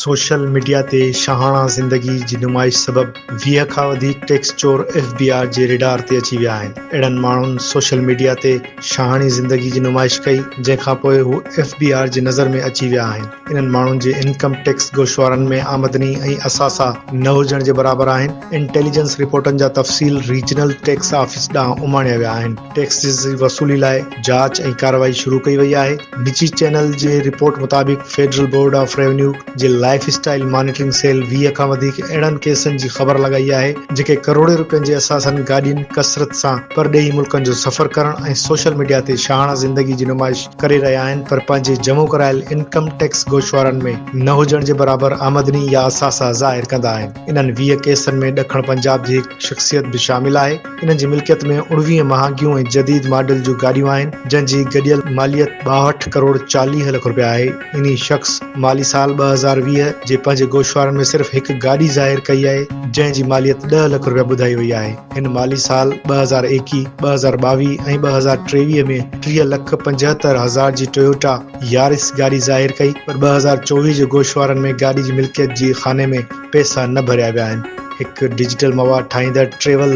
Social media ते शहाणा ज़िंदगी जी नुमाइश सबबि 20 खां वधीक टैक्स चोर FBI जे रेडार ते अची विया आहिनि। अहिड़नि माण्हुनि सोशल मीडिया ते शहाणी ज़िंदगी जी नुमाइश कई, जंहिंखां पोइ हू FBI जी नज़र में अची विया आहिनि। इन्हनि माण्हुनि जे इनकम टैक्स गोशवारनि में आमदनी ऐं असासा न हुजण जे बराबरि आहिनि। इंटेलिजेंस रिपोर्टनि जा तफ़सील रीजनल टैक्स ऑफिस ॾांहुं उमाणिया विया आहिनि। टैक्स जी वसूली लाइ जांच ऐं कार्रवाई शुरू कई वई आहे। निजी चैनल जे रिपोर्ट मुताबिक़ फेडरल बोर्ड ऑफ रेवेन्यू जे लाइफ स्टाइल मॉनिटरिंग सेल 20 खां वधीक अहिड़नि केसनि जी ख़बर लॻाई आहे जेके करोड़े रुपयनि जे असासनि गाॾियुनि कसरत सां परॾेही मुल्कनि जो सफ़र करण ऐं सोशल मीडिया ते शहाणा ज़िंदगी जी नुमाइश करे रहिया आहिनि, पर पंहिंजे जमो करायल इनकम टैक्स गोशवारनि में न हुजण जे बराबरि आमदनी या असासा ज़ाहिर कंदा आहिनि। इन्हनि 20 केसनि में ॾखण पंजाब जी हिकु शख़्सियत बि शामिल आहे। इन्हनि जी मिल्कियत में 19 महांगियूं ऐं जदीद मॉडल जूं गाॾियूं आहिनि, जंहिंजी गॾियल मालियत 62 करोड़ 40 लख रुपया आहे। इन्ही शख़्स माली साल 2020 जे पंहिंजे गोशवारनि में सिर्फ़ हिकु गाॾी ज़ाहिर कई आहे, जंहिंजी मालियत 10 लख रुपया ॿुधाई वई आहे। हिन माली साल 2021, 2022 ऐं 2023 में 3,75,000 जी टोयोटा यारिस गाॾी ज़ाहिर कई, पर 2024 जे गोशवारनि में गाॾी जी मिल्कियत जी खाने में पैसा न भरिया विया आहिनि। हिकु डिजिटल मवाद ठाहींदड़ ट्रेवल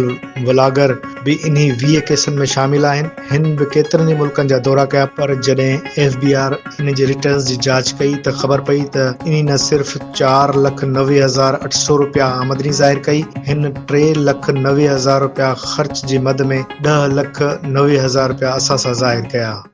व्लॉगर बि इन्ही 20 केसनि में शामिल आहिनि। हिन बि केतिरनि ई मुल्कनि जा दौरा कया, पर जॾहिं FBI इन जे रिटर्न्स जी जांच कई त ख़बर पई त इन्ही न सिर्फ़ 4,90,800 रुपया आमदनी ज़ाहिर कई, हिन 3,90,000 रुपया ख़र्च जी मद में 10,90,000 रुपया असासा ज़ाहिर कया।